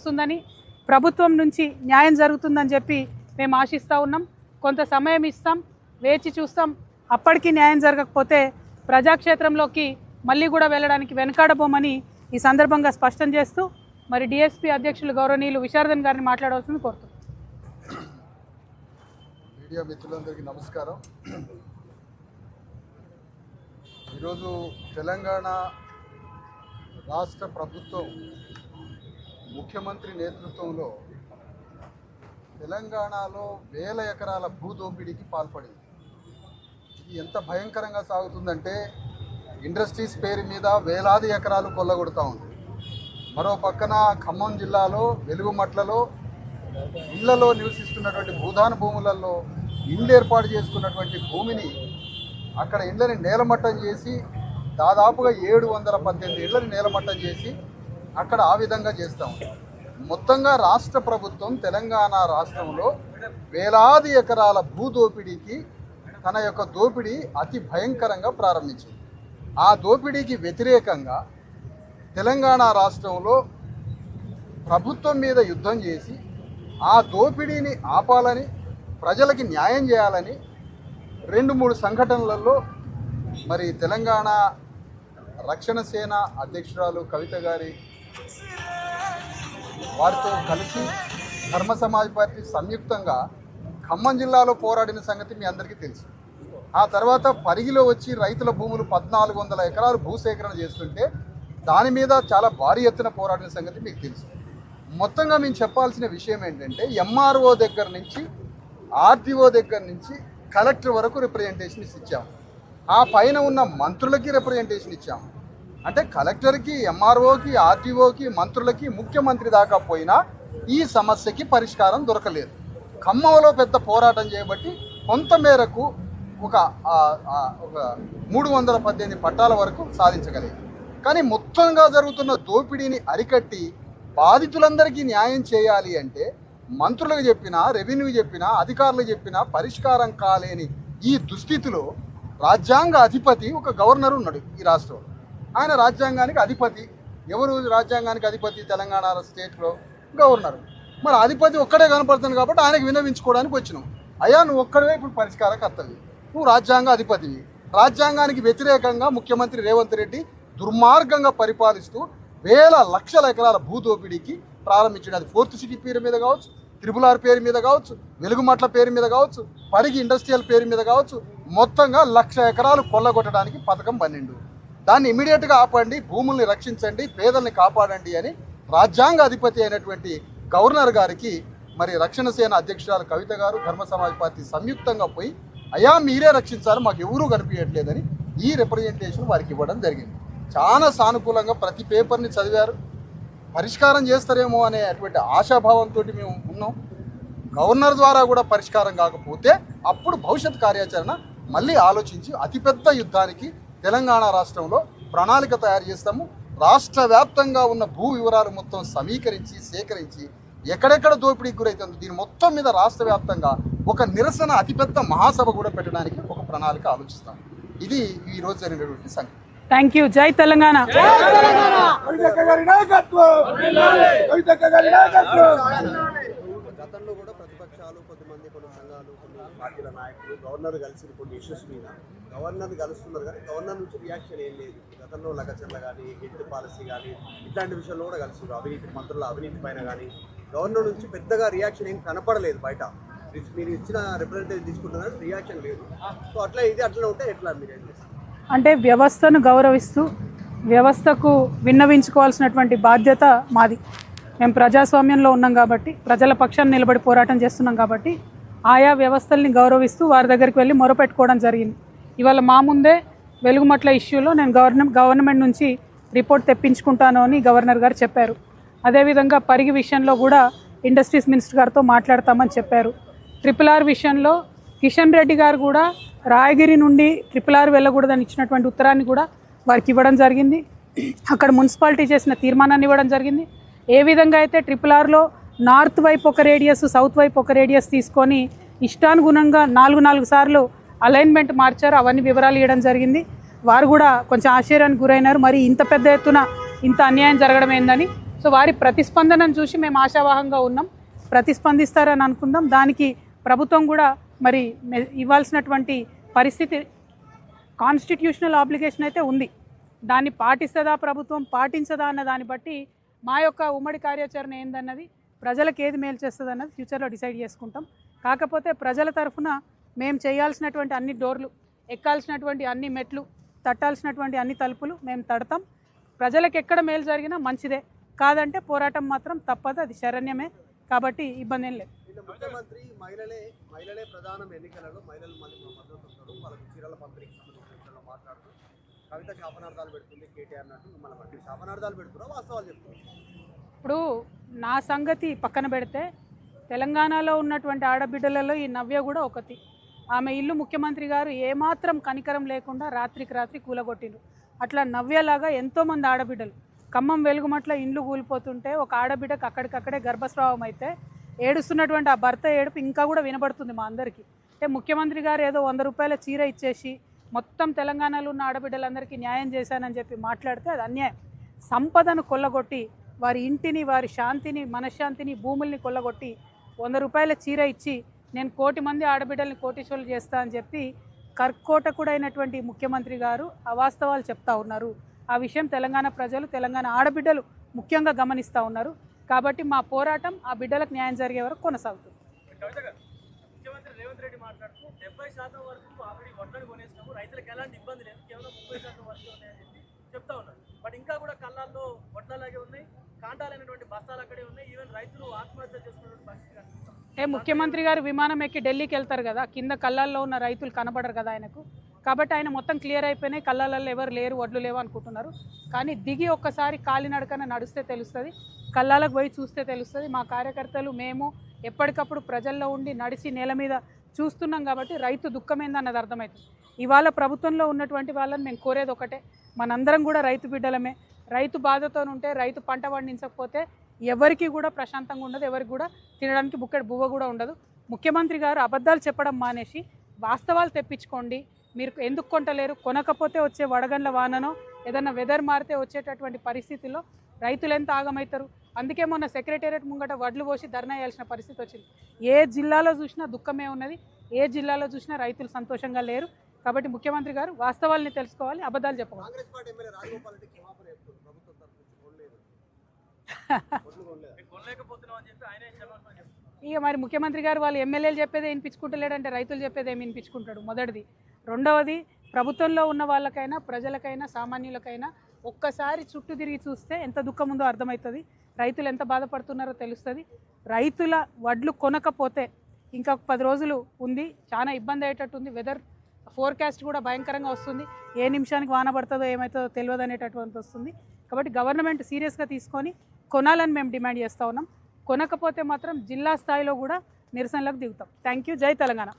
వస్తుందని, ప్రభుత్వం నుంచి న్యాయం జరుగుతుందని చెప్పి మేము ఆశిస్తూ ఉన్నాం. కొంత సమయం ఇస్తాం, వేచి చూస్తాం. అప్పటికి న్యాయం జరగకపోతే ప్రజాక్షేత్రంలోకి మళ్ళీ కూడా వెళ్ళడానికి వెనకాడబోమని ఈ సందర్భంగా స్పష్టం చేస్తూ మరి డిఎస్పీ అధ్యక్షులు గౌరవనీయులు విశారదన్ గారిని మాట్లాడవలసింది కోరుతున్నాం. మీడియా మిత్రులందరికీ నమస్కారం. ఈరోజు తెలంగాణ రాష్ట్ర ప్రభుత్వం ముఖ్యమంత్రి నేతృత్వంలో తెలంగాణలో వేల ఎకరాల భూ దోపిడీకి పాల్పడింది. ఇది ఎంత భయంకరంగా సాగుతుందంటే ఇండస్ట్రీస్ పేరు మీద వేలాది ఎకరాలు కొల్లగొడతా ఉంది. మరో పక్కన ఖమ్మం జిల్లాలో వెలుగుమట్లలో ఇళ్లలో నివసిస్తున్నటువంటి భూదాన భూములలో ఇళ్ళు ఏర్పాటు చేసుకున్నటువంటి భూమిని అక్కడ ఇళ్ళని నేలమట్టం చేసి దాదాపుగా 718 ఇళ్ళని నేలమట్టం చేసి అక్కడ ఆ విధంగా చేస్తాం. మొత్తంగా రాష్ట్ర ప్రభుత్వం తెలంగాణ రాష్ట్రంలో వేలాది ఎకరాల భూ దోపిడీకి తన యొక్క దోపిడీ అతి భయంకరంగా ప్రారంభించింది. ఆ దోపిడీకి వ్యతిరేకంగా తెలంగాణ రాష్ట్రంలో ప్రభుత్వం మీద యుద్ధం చేసి ఆ దోపిడీని ఆపాలని, ప్రజలకి న్యాయం చేయాలని 2-3 సంఘటనలలో మరి తెలంగాణ రక్షణ సేన అధ్యక్షురాలు కవిత గారి వారితో కలిసి ధర్మ సమాజ్ పార్టీ సంయుక్తంగా ఖమ్మం జిల్లాలో పోరాడిన సంగతి మీ అందరికీ తెలుసు. ఆ తర్వాత పరిగిలో వచ్చి రైతుల భూములు 1400 ఎకరాలు భూసేకరణ చేస్తుంటే దాని మీద చాలా భారీ ఎత్తున పోరాడిన సంగతి మీకు తెలుసు. మొత్తంగా మేము చెప్పాల్సిన విషయం ఏంటంటే ఎంఆర్ఓ దగ్గర నుంచి ఆర్టీఓ దగ్గర నుంచి కలెక్టర్ వరకు రిప్రజెంటేషన్స్ ఇచ్చాము. ఆ పైన ఉన్న మంత్రులకి రిప్రజెంటేషన్ ఇచ్చాము. అంటే కలెక్టర్కి, ఎంఆర్ఓకి, ఆర్టీఓకి, మంత్రులకి, ముఖ్యమంత్రి దాకా పోయినా ఈ సమస్యకి పరిష్కారం దొరకలేదు. ఖమ్మంలో పెద్ద పోరాటం చేయబట్టి కొంతమేరకు ఒక 318 పట్టాల వరకు సాధించగలిగారు. కానీ మొత్తంగా జరుగుతున్న దోపిడీని అరికట్టి బాధితులందరికీ న్యాయం చేయాలి అంటే మంత్రులకు చెప్పినా, రెవెన్యూ చెప్పినా, అధికారులకు చెప్పినా పరిష్కారం కాలేని ఈ దుస్థితిలో రాజ్యాంగ అధిపతి ఒక గవర్నర్ ఉన్నాడు ఈ రాష్ట్రంలో. ఆయన రాజ్యాంగానికి అధిపతి. ఎవరు రాజ్యాంగానికి అధిపతి? తెలంగాణ స్టేట్లో గవర్నర్. మరి అధిపతి ఒక్కడే కనపడుతుంది కాబట్టి ఆయనకు విన్నవించుకోవడానికి వచ్చినాం. అయ్యా నువ్వు ఒక్కడే ఇప్పుడు పరిష్కారం కర్తవి, నువ్వు రాజ్యాంగ అధిపతివి. రాజ్యాంగానికి వ్యతిరేకంగా ముఖ్యమంత్రి రేవంత్ రెడ్డి దుర్మార్గంగా పరిపాలిస్తూ వేల లక్షల ఎకరాల భూ దోపిడీకి ప్రారంభించాడు. అది 4th సిటీ పేరు మీద కావచ్చు, RRR పేరు మీద కావచ్చు, వెలుగుమట్ల పేరు మీద కావచ్చు, పరిగి ఇండస్ట్రియల్ పేరు మీద కావచ్చు, మొత్తంగా 1,00,000 ఎకరాలు కొల్లగొట్టడానికి పథకం పన్నెండు. దాన్ని ఇమీడియట్గా ఆపండి, భూముల్ని రక్షించండి, పేదల్ని కాపాడండి అని రాజ్యాంగ అధిపతి అయినటువంటి గవర్నర్ గారికి మరి రక్షణ సేన అధ్యక్షురాలు కవిత గారు, ధర్మ సమాజ్ పార్టీ సంయుక్తంగా పోయి అయ్యా మీరే రక్షించారు, మాకు ఎవరూ కనిపించట్లేదని ఈ రిప్రజెంటేషన్ వారికి ఇవ్వడం జరిగింది. చాలా సానుకూలంగా ప్రతి పేపర్ని చదివారు. పరిష్కారం చేస్తారేమో అనే అటువంటి ఆశాభావంతో మేము ఉన్నాం. గవర్నర్ ద్వారా కూడా పరిష్కారం కాకపోతే అప్పుడు భవిష్యత్ కార్యాచరణ మళ్ళీ ఆలోచించి అతిపెద్ద యుద్ధానికి తెలంగాణ రాష్ట్రంలో ప్రణాళిక తయారు చేస్తాము. రాష్ట్ర వ్యాప్తంగా ఉన్న భూ వివరాలు మొత్తం సమీకరించి సేకరించి ఎక్కడెక్కడ దోపిడీకి గురైతుందో దీని మొత్తం మీద రాష్ట్ర వ్యాప్తంగా ఒక నిరసన అతిపెద్ద మహాసభ కూడా పెట్టడానికి ఒక ప్రణాళిక ఆలోచిస్తాం. ఇది ఈ రోజు జరిగినటువంటి సంగతి. Thank you. జై తెలంగాణ. గతంలో కూడా ప్రతిపక్షాలు, కొంతమంది కొన్ని సంఘాలు, కొన్ని పార్టీల నాయకులు గవర్నర్ కలిసి కొన్ని ఇష్యూస్ మీద గవర్నర్ని కలుస్తున్నారు. కానీ గవర్నర్ నుంచి రియాక్షన్ ఏం లేదు. గతంలో లగచర్ల కానీ, హెడ్ పాలసీ కానీ ఇట్లాంటి విషయంలో కూడా కలుస్తున్నారు. అవినీతి మంత్రుల అవినీతి పైన కానీ గవర్నర్ నుంచి పెద్దగా రియాక్షన్ ఏం కనపడలేదు. బయట మీరు ఇచ్చిన రిప్రజెంటేటివ్ తీసుకుంటున్నారు, రియాక్షన్ లేదు. సో అట్లా ఇది అట్లా ఉంటే ఎట్లా మీరు ఏం చేస్తారు? అంటే వ్యవస్థను గౌరవిస్తూ వ్యవస్థకు విన్నవించుకోవాల్సినటువంటి బాధ్యత మాది. మేము ప్రజాస్వామ్యంలో ఉన్నాం కాబట్టి, ప్రజల పక్షాన్ని నిలబడి పోరాటం చేస్తున్నాం కాబట్టి ఆయా వ్యవస్థల్ని గౌరవిస్తూ వారి దగ్గరికి వెళ్ళి మొరపెట్టుకోవడం జరిగింది. ఇవాళ మా ముందే వెలుగుమట్ల ఇష్యూలో నేను గవర్నమెంట్ నుంచి రిపోర్ట్ తెప్పించుకుంటాను అని గవర్నర్ గారు చెప్పారు. అదేవిధంగా పరిగి విషయంలో కూడా ఇండస్ట్రీస్ మినిస్టర్ గారితో మాట్లాడతామని చెప్పారు. RRR విషయంలో కిషన్ రెడ్డి గారు కూడా రాయగిరి నుండి RRR వెళ్ళకూడదని ఇచ్చినటువంటి ఉత్తరాన్ని కూడా వారికి ఇవ్వడం జరిగింది. అక్కడ మున్సిపాలిటీ చేసిన తీర్మానాన్ని ఇవ్వడం జరిగింది. ఏ విధంగా అయితే RRRలో నార్త్ వైపు ఒక రేడియస్, సౌత్ వైపు ఒక రేడియస్ తీసుకొని ఇష్టానుగుణంగా 4 సార్లు అలైన్మెంట్ మార్చారు, అవన్నీ వివరాలు ఇవ్వడం జరిగింది. వారు కూడా కొంచెం ఆశ్చర్యానికి గురైనారు. మరి ఇంత పెద్ద ఎత్తున ఇంత అన్యాయం జరగడం ఏందని. సో సో వారి ప్రతిస్పందనను చూసి మేము ఆశావాహంగా ఉన్నాం. ప్రతిస్పందిస్తారని అనుకుందాం. దానికి ప్రభుత్వం కూడా మరి ఇవ్వాల్సినటువంటి పరిస్థితి కాన్స్టిట్యూషనల్ ఆబ్లిగేషన్ అయితే ఉంది. దాన్ని పాటిస్తుందా ప్రభుత్వం, పాటించదా అన్న దాన్ని బట్టి మా యొక్క ఉమ్మడి కార్యాచరణ ఏందన్నది, ప్రజలకు ఏది మేలు చేస్తుంది అన్నది ఫ్యూచర్లో డిసైడ్ చేసుకుంటాం. కాకపోతే ప్రజల తరఫున మేము చేయాల్సినటువంటి అన్ని డోర్లు, ఎక్కాల్సినటువంటి అన్ని మెట్లు, తట్టాల్సినటువంటి అన్ని తలుపులు మేము తడతాం. ప్రజలకు ఎక్కడ మేలు జరిగినా మంచిదే, కాదంటే పోరాటం మాత్రం తప్పదు, అది శరణ్యమే. కాబట్టి ఇబ్బంది ఏం లేదు. ముఖ్యమంత్రి మహిళలే ప్రధానం ఎన్నికలలో మహిళలు మళ్ళీ మద్దతు వస్తారు, వాళ్ళకి చీరల పంపిణీకి సంబంధించిన మాట్లాడుతూ కవిత శాపనార్థాలు పెడుతుంది కేటీఆర్ అన్నట్టు మిమ్మల్ని బట్టి శాపనార్థాలు పెడుతున్నా వాస్తవాలు చెప్తున్నారు. ఇప్పుడు నా సంగతి పక్కన పెడితే తెలంగాణలో ఉన్నటువంటి ఆడబిడ్డలలో ఈ నవ్య కూడా ఒకటి. ఆమె ఇల్లు ముఖ్యమంత్రి గారు ఏమాత్రం కనికరం లేకుండా రాత్రికి రాత్రి కూలగొట్టిండ్రు. అట్లా నవ్యలాగా ఎంతోమంది ఆడబిడ్డలు ఖమ్మం వెలుగుమట్ల ఇండ్లు కూలిపోతుంటే ఒక ఆడబిడ్డకు అక్కడికక్కడే గర్భస్రావం అయితే ఏడుస్తున్నటువంటి ఆ భర్త ఏడుపు ఇంకా కూడా వినబడుతుంది మా అందరికీ. అంటే ముఖ్యమంత్రి గారు ఏదో 100 రూపాయల చీర ఇచ్చేసి మొత్తం తెలంగాణలో ఉన్న ఆడబిడ్డలందరికీ న్యాయం చేశానని చెప్పి మాట్లాడితే అది అన్యాయం. సంపదను కొల్లగొట్టి వారి ఇంటిని, వారి శాంతిని, మనశ్శాంతిని, భూముల్ని కొల్లగొట్టి 100 రూపాయల చీర ఇచ్చి నేను 1 కోటి మంది ఆడబిడ్డల్ని కోటీశ్వరులు చేస్తా అని చెప్పి కర్కోటకుడైనటువంటి ముఖ్యమంత్రి గారు అవాస్తవాలు చెప్తా ఉన్నారు. ఆ విషయం తెలంగాణ ప్రజలు, తెలంగాణ ఆడబిడ్డలు ముఖ్యంగా గమనిస్తూ ఉన్నారు. కాబట్టి మా పోరాటం ఆ బిడ్డలకు న్యాయం జరిగే వరకు కొనసాగుతుంది. ముఖ్యమంత్రి రేవంత్ రెడ్డి మాట్లాడుతూ 70% వరకు ఆల్రెడీ వడ్లను కొనేసినాము, రైతులకు ఎలాంటి ఇబ్బంది లేదు, కేవలం 30% వరకు ఉన్నాయని చెప్పి చెప్తా ఉన్నారు. బట్ ఇంకా కూడా కళ్ళాల్లో వడ్లలాగే ఉన్నాయి, కాంటాలైనటువంటి బస్తాలు అక్కడే ఉన్నాయి. ఈవెన్ రైతులు ఆత్మహత్య చేసుకున్నటువంటి పరిస్థితి కనిపిస్తుంది. ముఖ్యమంత్రి గారు విమానం ఎక్కి ఢిల్లీకి వెళ్తారు కదా, కింద కళ్ళాల్లో ఉన్న రైతులు కనబడరు కదా ఆయనకు. కాబట్టి ఆయన మొత్తం క్లియర్ అయిపోయినాయి, కళ్ళాలలో ఎవరు లేరు, వడ్లు లేవు అనుకుంటున్నారు. కానీ దిగి ఒక్కసారి కాలినడకన నడిస్తే తెలుస్తుంది, కళ్ళాలకు పోయి చూస్తే తెలుస్తుంది. మా కార్యకర్తలు మేము ఎప్పటికప్పుడు ప్రజల్లో ఉండి నడిచి నేల మీద చూస్తున్నాం కాబట్టి రైతు దుఃఖమేందన్నది అర్థమవుతుంది. ఇవాళ ప్రభుత్వంలో ఉన్నటువంటి వాళ్ళని మేము కోరేది ఒకటే, మనందరం కూడా రైతు బిడ్డలమే. రైతు బాధతో ఉంటే, రైతు పంట పండించకపోతే ఎవరికి కూడా ప్రశాంతంగా ఉండదు, ఎవరికి కూడా తినడానికి బుక్కెడు బువ్వ కూడా ఉండదు. ముఖ్యమంత్రి గారు అబద్ధాలు చెప్పడం మానేసి వాస్తవాలు తెప్పించుకోండి. మీరు ఎందుకు కొంటలేరు, కొనకపోతే వచ్చే వడగండ్ల వాననో ఏదన్నా వెదర్ మారితే వచ్చేటటువంటి పరిస్థితుల్లో రైతులు ఎంత ఆగమవుతారు. అందుకే మొన్న సెక్రటేరియట్ ముంగట వడ్లు పోసి ధర్నా చేయాల్సిన పరిస్థితి వచ్చింది. ఏ జిల్లాలో చూసినా దుఃఖమే ఉన్నది, ఏ జిల్లాలో చూసినా రైతులు సంతోషంగా లేరు. కాబట్టి ముఖ్యమంత్రి గారు వాస్తవాల్ని తెలుసుకోవాలి, అబద్ధాలు చెప్పకూడదు. కాంగ్రెస్ పార్టీ ఎమ్మెల్యే రాజగోపాల్ రెడ్డి క్షమాపణ చెప్తున్నారు ప్రభుత్వం తరఫు నుంచి కొనలేకపోతున్నాం అని చెప్పి ఆయనే క్షమాపణ చెప్తున్నారు. ఇక మరి ముఖ్యమంత్రి గారు వాళ్ళు ఎమ్మెల్యేలు చెప్పేదే వినిపించుకుంటలేడంటే రైతులు చెప్పేది ఏమి వినిపించుకుంటాడు? మొదటిది. రెండవది, ప్రభుత్వంలో ఉన్న వాళ్ళకైనా, ప్రజలకైనా, సామాన్యులకైనా ఒక్కసారి చుట్టూ తిరిగి చూస్తే ఎంత దుఃఖం ఉందో అర్థమవుతుంది. రైతులు ఎంత బాధపడుతున్నారో తెలుస్తుంది. రైతుల వడ్లు కొనకపోతే ఇంకా 10 రోజులు ఉంది, చాలా ఇబ్బంది అయ్యేటట్టుంది. వెదర్ ఫోర్కాస్ట్ కూడా భయంకరంగా వస్తుంది, ఏ నిమిషానికి వాన పడుతుందో ఏమవుతుందో తెలియదు అనేటటువంటి వస్తుంది. కాబట్టి గవర్నమెంట్ సీరియస్గా తీసుకొని కొనాలని మేము డిమాండ్ చేస్తూ ఉన్నాం. కొనకపోతే మాత్రం జిల్లా స్థాయిలో కూడా నిరసనలకు దిగుతాం. Thank you. జై తెలంగాణ.